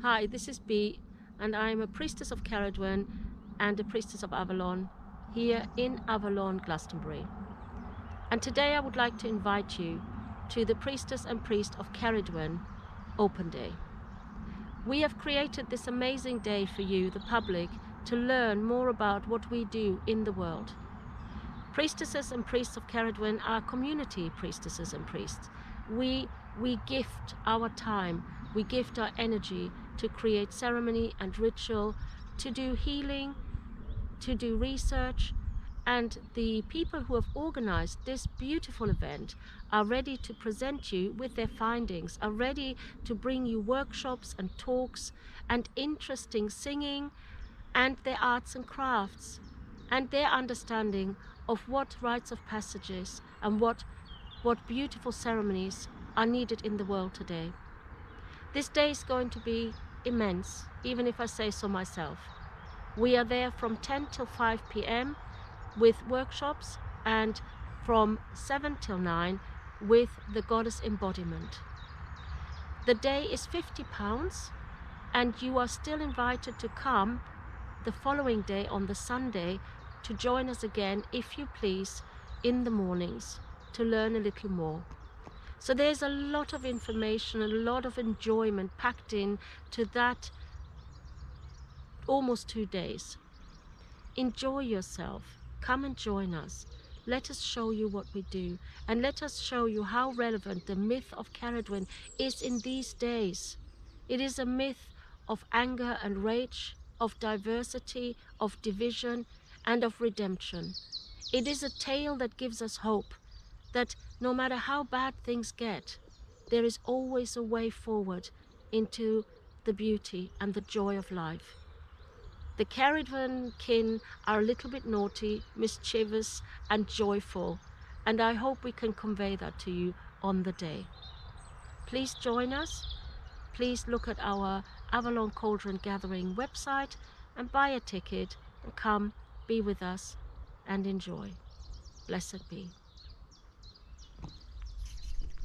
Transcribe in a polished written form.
Hi, this is Bee, and I'm a priestess of Cerridwen and a priestess of Avalon here in Avalon, Glastonbury. And today I would like to invite you to the Priestess and Priest of Cerridwen Open Day. We have created this amazing day for you, the public, to learn more about what we do in the world. Priestesses and priests of Cerridwen are community priestesses and priests. We gift our time, we gift our energy to create ceremony and ritual, to do healing, to do research, and the people who have organized this beautiful event are ready to present you with their findings, are ready to bring you workshops and talks and interesting singing and their arts and crafts and their understanding of what rites of passages and what beautiful ceremonies are needed in the world today. This day is going to be immense, even if I say so myself. We are there from 10 till 5 p.m. with workshops, and from 7 till 9 with the goddess embodiment. The day is £50, and you are still invited to come the following day on the Sunday to join us again, if you please, in the mornings to learn a little more. So there's a lot of information, a lot of enjoyment packed in to that almost 2 days. Enjoy yourself. Come and join us. Let us show you what we do, and let us show you how relevant the myth of Cerridwen is in these days. It is a myth of anger and rage, of diversity, of division, and of redemption. It is a tale that gives us hope, that no matter how bad things get, there is always a way forward into the beauty and the joy of life. The Cerridwen kin are a little bit naughty, mischievous, and joyful, and I hope we can convey that to you on the day. Please join us. Please look at our Avalon Cauldron Gathering website and buy a ticket and come, be with us, and enjoy. Blessed be.